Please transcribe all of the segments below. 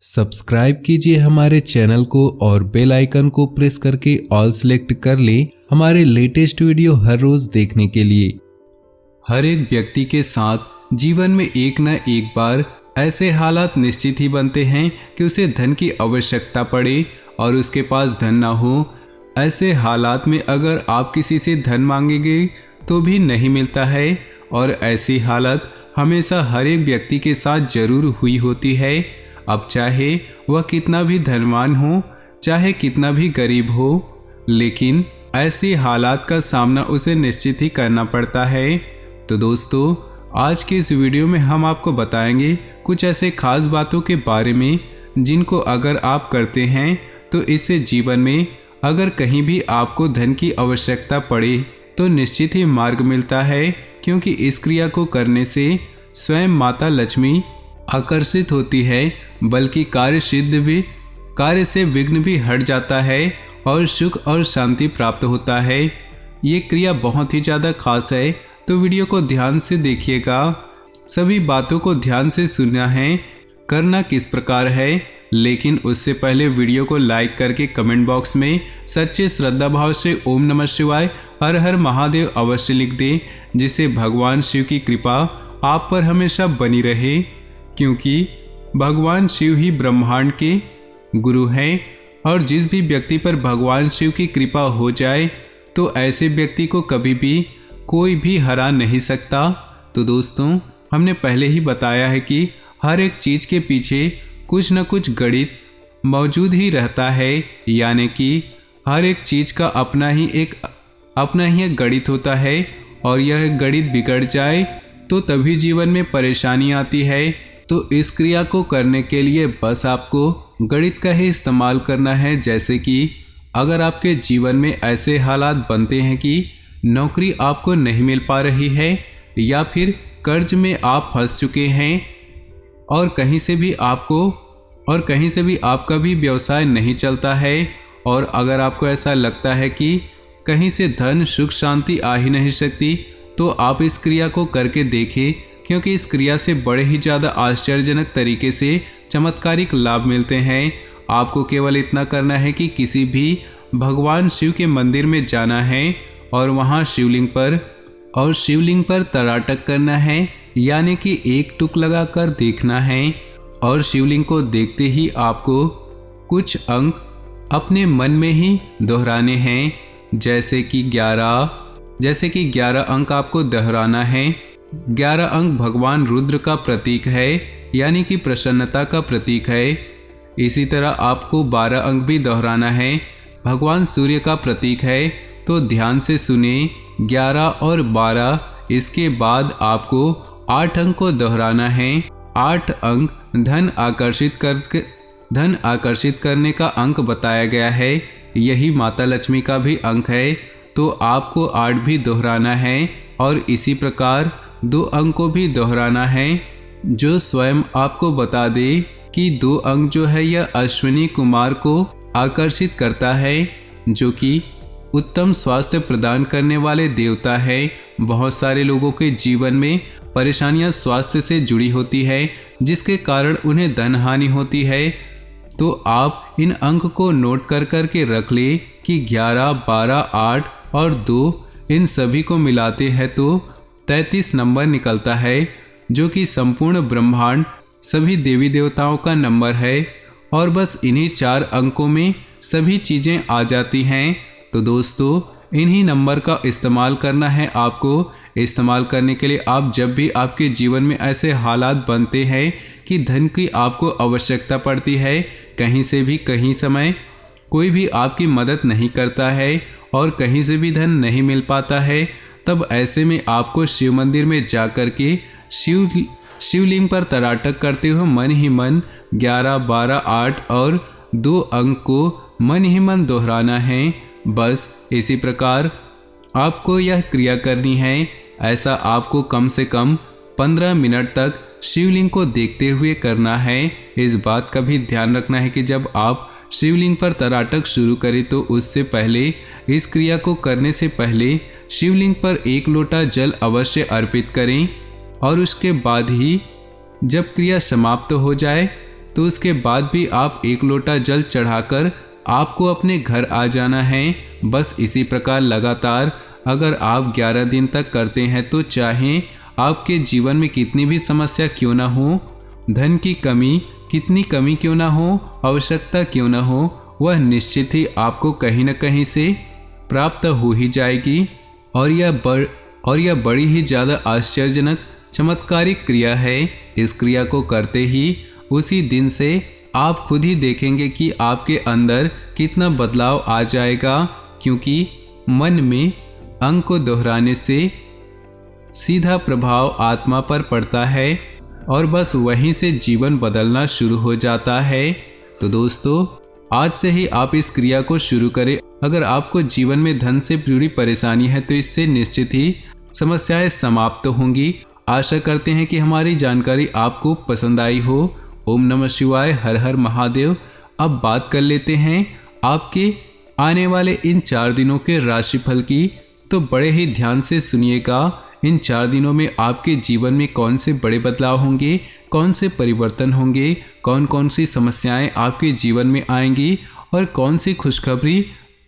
Subscribe कीजिए हमारे channel को और बेल आइकन को प्रेस करके ऑल सेलेक्ट कर लें हमारे लेटेस्ट वीडियो हर रोज देखने के लिए। हर एक व्यक्ति के साथ जीवन में एक न एक बार ऐसे हालात निश्चित ही बनते हैं कि उसे धन की आवश्यकता पड़े और उसके पास धन ना हो। ऐसे हालात में अगर आप किसी से धन मांगेंगे तो भी नहीं मिलता है और ऐसी हालत हमेशा हर एक व्यक्ति के साथ जरूर हुई होती है। अब चाहे वह कितना भी धनवान हो, चाहे कितना भी गरीब हो, लेकिन ऐसी हालात का सामना उसे निश्चित ही करना पड़ता है। तो दोस्तों, आज के इस वीडियो में हम आपको बताएंगे कुछ ऐसे खास बातों के बारे में जिनको अगर आप करते हैं तो इससे जीवन में अगर कहीं भी आपको धन की आवश्यकता पड़े तो निश्चित ही मार्ग मिलता है, क्योंकि इस क्रिया को करने से स्वयं माता लक्ष्मी आकर्षित होती है, बल्कि कार्य से विघ्न भी हट जाता है और सुख और शांति प्राप्त होता है। ये क्रिया बहुत ही ज़्यादा खास है, तो वीडियो को ध्यान से देखिएगा। सभी बातों को ध्यान से सुनना है। करना किस प्रकार है, लेकिन उससे पहले वीडियो को लाइक करके कमेंट बॉक्स में सच्चे श्रद्धा भाव से ओम नमः शिवाय हर हर महादेव अवश्य लिख दें, जिससे भगवान शिव की कृपा आप पर हमेशा बनी रहे, क्योंकि भगवान शिव ही ब्रह्मांड के गुरु हैं और जिस भी व्यक्ति पर भगवान शिव की कृपा हो जाए तो ऐसे व्यक्ति को कभी भी कोई भी हरा नहीं सकता। तो दोस्तों, हमने पहले ही बताया है कि हर एक चीज़ के पीछे कुछ न कुछ गणित मौजूद ही रहता है, यानी कि हर एक चीज़ का अपना ही एक गणित होता है और यह गणित बिगड़ जाए तो तभी जीवन में परेशानी आती है। तो इस क्रिया को करने के लिए बस आपको गणित का ही इस्तेमाल करना है। जैसे कि अगर आपके जीवन में ऐसे हालात बनते हैं कि नौकरी आपको नहीं मिल पा रही है या फिर कर्ज में आप फंस चुके हैं और कहीं से भी आपका भी व्यवसाय नहीं चलता है, और अगर आपको ऐसा लगता है कि कहीं से धन सुख शांति आ ही नहीं सकती, तो आप इस क्रिया को करके देखें, क्योंकि इस क्रिया से बड़े ही ज़्यादा आश्चर्यजनक तरीके से चमत्कारिक लाभ मिलते हैं। आपको केवल इतना करना है कि किसी भी भगवान शिव के मंदिर में जाना है और वहाँ शिवलिंग पर तराटक करना है, यानी कि एक टुक लगाकर देखना है और शिवलिंग को देखते ही आपको कुछ अंक अपने मन में ही दोहराने हैं, जैसे कि 11 अंक आपको दोहराना है। 11 अंक भगवान रुद्र का प्रतीक है, यानी कि प्रसन्नता का प्रतीक है। इसी तरह आपको 12 अंक भी दोहराना है, भगवान सूर्य का प्रतीक है। तो ध्यान से सुने, 11 और 12। इसके बाद आपको 8 अंक को दोहराना है। 8 अंक धन आकर्षित करने का अंक बताया गया है, यही माता लक्ष्मी का भी अंक है। तो आपको 8 भी दोहराना है और इसी प्रकार 2 अंक को भी दोहराना है, जो स्वयं आपको बता दे कि 2 अंक जो है यह अश्विनी कुमार को आकर्षित करता है, जो कि उत्तम स्वास्थ्य प्रदान करने वाले देवता है। बहुत सारे लोगों के जीवन में परेशानियां स्वास्थ्य से जुड़ी होती है, जिसके कारण उन्हें धन हानि होती है। तो आप इन अंक को नोट कर के रख ले कि 11, 12, 8 और 2 इन सभी को मिलाते हैं तो 33 नंबर निकलता है, जो कि संपूर्ण ब्रह्मांड सभी देवी देवताओं का नंबर है। और बस इन्हीं 4 अंकों में सभी चीज़ें आ जाती हैं। तो दोस्तों, इन्हीं नंबर का इस्तेमाल करना है आपको। इस्तेमाल करने के लिए आप जब भी आपके जीवन में ऐसे हालात बनते हैं कि धन की आपको आवश्यकता पड़ती है, कहीं से भी कहीं समय कोई भी आपकी मदद नहीं करता है और कहीं से भी धन नहीं मिल पाता है, तब ऐसे में आपको शिव मंदिर में जा कर के शिवलिंग पर तराटक करते हुए मन ही मन 11, 12, 8 और 2 अंक को मन ही मन दोहराना है। बस इसी प्रकार आपको यह क्रिया करनी है। ऐसा आपको कम से कम 15 मिनट तक शिवलिंग को देखते हुए करना है। इस बात का भी ध्यान रखना है कि जब आप शिवलिंग पर तराटक शुरू करें तो उससे पहले, इस क्रिया को करने से पहले शिवलिंग पर 1 लोटा जल अवश्य अर्पित करें और उसके बाद ही जब क्रिया समाप्त हो जाए तो उसके बाद भी आप एक लोटा जल चढ़ाकर आपको अपने घर आ जाना है। बस इसी प्रकार लगातार अगर आप 11 दिन तक करते हैं तो चाहे आपके जीवन में कितनी भी समस्या क्यों ना हो, धन की कमी कितनी कमी क्यों ना हो, आवश्यकता क्यों ना हो, वह निश्चित ही आपको कहीं न कहीं से प्राप्त हो ही जाएगी। और यह बड़ी ही ज़्यादा आश्चर्यजनक चमत्कारिक क्रिया है। इस क्रिया को करते ही उसी दिन से आप खुद ही देखेंगे कि आपके अंदर कितना बदलाव आ जाएगा, क्योंकि मन में अंग को दोहराने से सीधा प्रभाव आत्मा पर पड़ता है और बस वहीं से जीवन बदलना शुरू हो जाता है। तो दोस्तों, आज से ही आप इस क्रिया को शुरू करें। अगर आपको जीवन में धन से जुड़ी परेशानी है तो इससे निश्चित ही समस्याएं समाप्त होंगी। आशा करते हैं कि हमारी जानकारी आपको पसंद आई हो। ओम नमः शिवाय, हर हर महादेव। अब बात कर लेते हैं आपके आने वाले इन 4 दिनों के राशिफल की। तो बड़े ही ध्यान से सुनिएगा। इन 4 दिनों में आपके जीवन में कौन से बड़े बदलाव होंगे, कौन से परिवर्तन होंगे, कौन कौन सी समस्याएं आपके जीवन में आएंगी और कौन सी खुशखबरी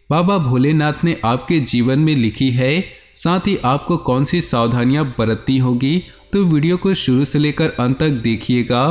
बाबा भोलेनाथ ने आपके जीवन में लिखी है। साथ ही आपको कौन सी सावधानियां बरतनी होगी। तो वीडियो को शुरू से लेकर अंत तक देखिएगा।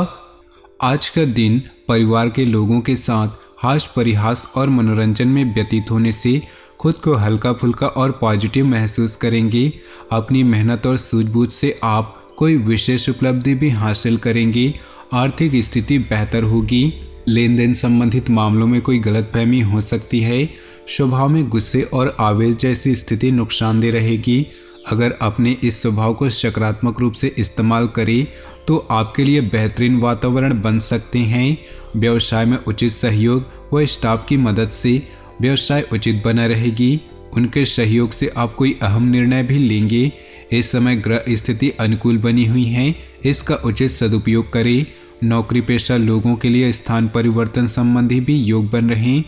आज का दिन परिवार के लोगों के साथ हास्य परिहास और मनोरंजन में व्यतीत होने से खुद को हल्का फुल्का और पॉजिटिव महसूस करेंगे। अपनी मेहनत और सूझबूझ से आप कोई विशेष उपलब्धि भी हासिल करेंगे। आर्थिक स्थिति बेहतर होगी। लेन देन संबंधित मामलों में कोई गलतफहमी हो सकती है। स्वभाव में गुस्से और आवेश जैसी स्थिति नुकसानदेह रहेगी। अगर अपने इस स्वभाव को सकारात्मक रूप से इस्तेमाल करें तो आपके लिए बेहतरीन वातावरण बन सकते हैं। व्यवसाय में उचित सहयोग व स्टाफ की मदद से व्यवसाय उचित बना रहेगी। उनके सहयोग से आप कोई अहम निर्णय भी लेंगे। इस समय ग्रह स्थिति अनुकूल बनी हुई है, इसका उचित सदुपयोग करें। नौकरी पेशा लोगों के लिए स्थान परिवर्तन संबंधी भी योग बन रहे।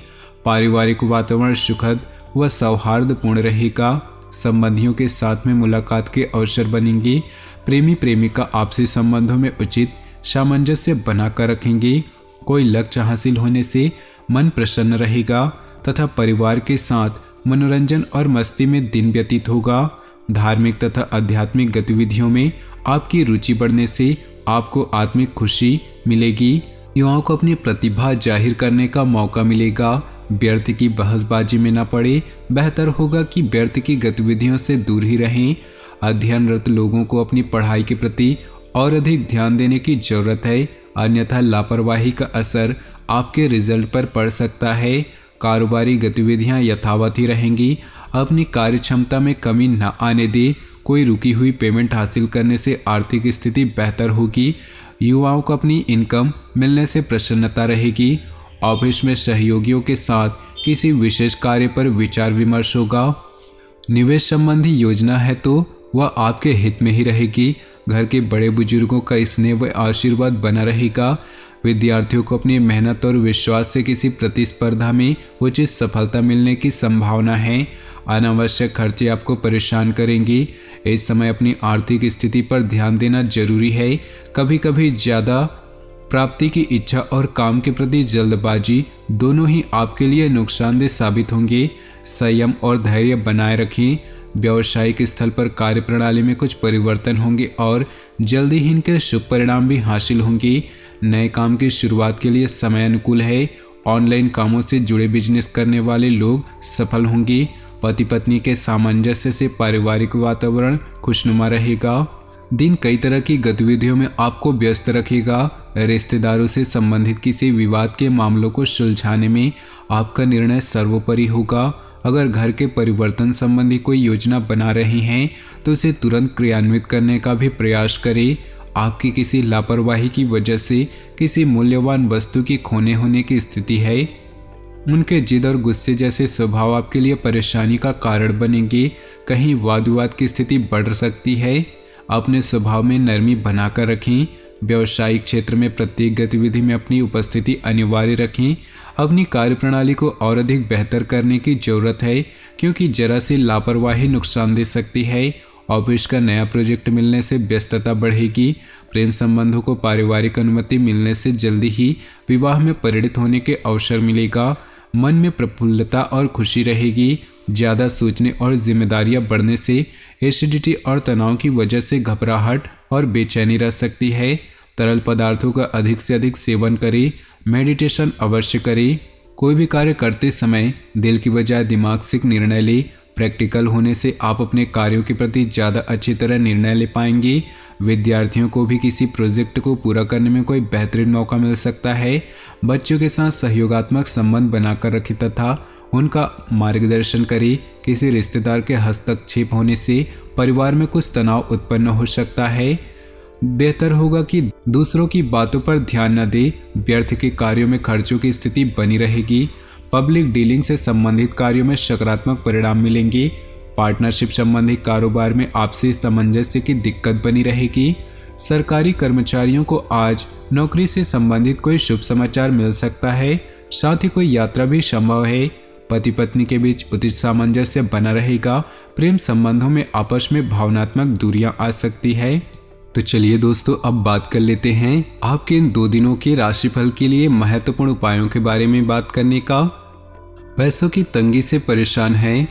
पारिवारिक वातावरण सुखद व सौहार्दपूर्ण रहेगा। संबंधियों के साथ में मुलाकात के अवसर बनेंगे। प्रेमी प्रेमिका आपसी संबंधों में उचित सामंजस्य बनाकर रखेंगे। कोई लक्ष्य हासिल होने से मन प्रसन्न रहेगा तथा परिवार के साथ मनोरंजन और मस्ती में दिन व्यतीत होगा। धार्मिक तथा आध्यात्मिक गतिविधियों में आपकी रुचि बढ़ने से आपको आत्मिक खुशी मिलेगी। युवाओं को अपनी प्रतिभा जाहिर करने का मौका मिलेगा। व्यर्थ की बहसबाजी में न पड़े। बेहतर होगा कि व्यर्थ की गतिविधियों से दूर ही रहें। अध्ययनरत लोगों को अपनी पढ़ाई के प्रति और अधिक ध्यान देने की जरूरत है, अन्यथा लापरवाही का असर आपके रिजल्ट पर पड़ सकता है। कारोबारी गतिविधियां यथावत ही रहेंगी। अपनी कार्य क्षमता में कमी न आने दे। कोई रुकी हुई पेमेंट हासिल करने से आर्थिक स्थिति बेहतर होगी। युवाओं को अपनी इनकम मिलने से प्रसन्नता रहेगी। ऑफिस में सहयोगियों के साथ किसी विशेष कार्य पर विचार विमर्श होगा। निवेश संबंधी योजना है तो वह आपके हित में ही रहेगी। घर के बड़े बुजुर्गों का स्नेह व आशीर्वाद बना रहेगा। विद्यार्थियों को अपनी मेहनत और विश्वास से किसी प्रतिस्पर्धा में उचित सफलता मिलने की संभावना है। अनावश्यक खर्चे आपको परेशान करेंगी। इस समय अपनी आर्थिक स्थिति पर ध्यान देना जरूरी है। कभी कभी ज़्यादा प्राप्ति की इच्छा और काम के प्रति जल्दबाजी दोनों ही आपके लिए नुकसानदेह साबित होंगे। संयम और धैर्य बनाए रखें। व्यावसायिक स्थल पर कार्यप्रणाली में कुछ परिवर्तन होंगे और जल्दी ही इनके शुभ परिणाम भी हासिल होंगे। नए काम की शुरुआत के लिए समय अनुकूल है। ऑनलाइन कामों से जुड़े बिजनेस करने वाले लोग सफल होंगे। पति पत्नी के सामंजस्य से पारिवारिक वातावरण खुशनुमा रहेगा। दिन कई तरह की गतिविधियों में आपको व्यस्त रखेगा। रिश्तेदारों से संबंधित किसी विवाद के मामलों को सुलझाने में आपका निर्णय सर्वोपरि होगा। अगर घर के परिवर्तन संबंधी कोई योजना बना रहे हैं तो उसे तुरंत क्रियान्वित करने का भी प्रयास करें। आपकी किसी लापरवाही की वजह से किसी मूल्यवान वस्तु की खोने होने की स्थिति है। उनके जिद और गुस्से जैसे स्वभाव आपके लिए परेशानी का कारण बनेंगे। कहीं वाद विवाद की स्थिति बढ़ सकती है। अपने स्वभाव में नरमी बनाकर रखें। व्यावसायिक क्षेत्र में प्रत्येक गतिविधि में अपनी उपस्थिति अनिवार्य रखें। अपनी कार्यप्रणाली को और अधिक बेहतर करने की जरूरत है, क्योंकि जरा सी लापरवाही नुकसान दे सकती है। ऑफिस का नया प्रोजेक्ट मिलने से व्यस्तता बढ़ेगी। प्रेम संबंधों को पारिवारिक अनुमति मिलने से जल्दी ही विवाह में परिणत होने के अवसर मिलेगा। मन में प्रफुल्लता और खुशी रहेगी। ज़्यादा सोचने और जिम्मेदारियां बढ़ने से एसिडिटी और तनाव की वजह से घबराहट और बेचैनी रह सकती है। तरल पदार्थों का अधिक से अधिक सेवन करें। मेडिटेशन अवश्य करें। कोई भी कार्य करते समय दिल की बजाय दिमाग से निर्णय लें। प्रैक्टिकल होने से आप अपने कार्यों के प्रति ज़्यादा अच्छी तरह निर्णय ले पाएंगे। विद्यार्थियों को भी किसी प्रोजेक्ट को पूरा करने में कोई बेहतरीन मौका मिल सकता है। बच्चों के साथ सहयोगात्मक संबंध बनाकर रखें तथा उनका मार्गदर्शन करें। किसी रिश्तेदार के हस्तक्षेप होने से परिवार में कुछ तनाव उत्पन्न हो सकता है। बेहतर होगा कि दूसरों की बातों पर ध्यान न दें। व्यर्थ के कार्यों में खर्चों की स्थिति बनी रहेगी। पब्लिक डीलिंग से संबंधित कार्यों में सकारात्मक परिणाम मिलेंगे। पार्टनरशिप संबंधी कारोबार में आपसी सामंजस्य की दिक्कत बनी रहेगी। सरकारी कर्मचारियों को आज नौकरी से संबंधित कोई शुभ समाचार मिल सकता है। साथ ही कोई यात्रा भी संभव है। पति पत्नी के बीच उचित सामंजस्य बना रहेगा। प्रेम संबंधों में आपस में भावनात्मक दूरियां आ सकती है। तो चलिए दोस्तों, अब बात कर लेते हैं आपके इन 2 दिनों के राशिफल के लिए महत्वपूर्ण उपायों के बारे में बात करने का। पैसों की तंगी से परेशान हैं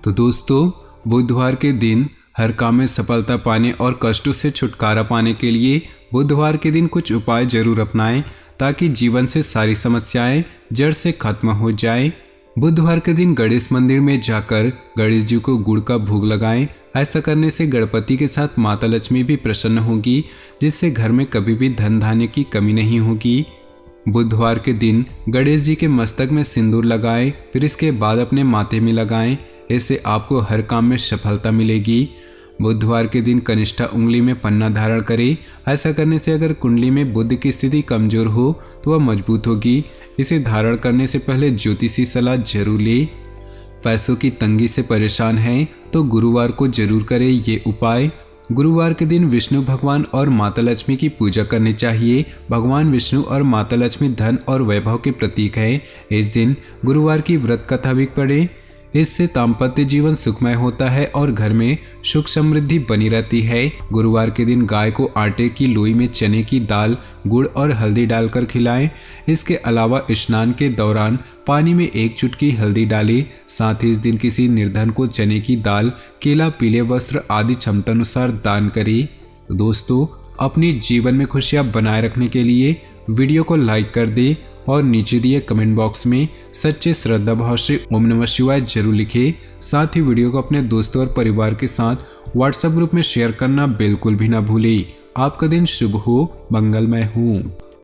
तो दोस्तों, बुधवार के दिन हर काम में सफलता पाने और कष्टों से छुटकारा पाने के लिए बुधवार के दिन कुछ उपाय जरूर अपनाएं ताकि जीवन से सारी समस्याएं जड़ से खत्म हो जाएं। बुधवार के दिन गणेश मंदिर में जाकर गणेश जी को गुड़ का भोग लगाएं। ऐसा करने से गणपति के साथ माता लक्ष्मी भी प्रसन्न होगी, जिससे घर में कभी भी धन धान्य की कमी नहीं होगी। बुधवार के दिन गणेश जी के मस्तक में सिंदूर लगाएं, फिर इसके बाद अपने माथे में लगाएं। इससे आपको हर काम में सफलता मिलेगी। बुधवार के दिन कनिष्ठा उंगली में पन्ना धारण करें। ऐसा करने से अगर कुंडली में बुध की स्थिति कमजोर हो तो वह मजबूत होगी। इसे धारण करने से पहले ज्योतिषी सलाह जरूर लें। पैसों की तंगी से परेशान हैं तो गुरुवार को जरूर करें ये उपाय। गुरुवार के दिन विष्णु भगवान और माता लक्ष्मी की पूजा करनी चाहिए। भगवान विष्णु और माता लक्ष्मी धन और वैभव के प्रतीक है। इस दिन गुरुवार की व्रत कथा भी पढ़ें। इससे दाम्पत्य जीवन सुखमय होता है और घर में सुख समृद्धि बनी रहती है। गुरुवार के दिन गाय को आटे की लोई में चने की दाल, गुड़ और हल्दी डालकर खिलाएं। इसके अलावा स्नान के दौरान पानी में 1 चुटकी हल्दी डालें। साथ ही इस दिन किसी निर्धन को चने की दाल, केला, पीले वस्त्र आदि क्षमतानुसार दान करें। तो दोस्तों, अपने जीवन में खुशियां बनाए रखने के लिए वीडियो को लाइक कर दें और नीचे दिए कमेंट बॉक्स में सच्चे श्रद्धा भाव से ओम नमः शिवाय जरूर लिखें। साथ ही वीडियो को अपने दोस्तों और परिवार के साथ व्हाट्सएप ग्रुप में शेयर करना बिल्कुल भी ना भूलें। आपका दिन शुभ हो, मंगलमय हो।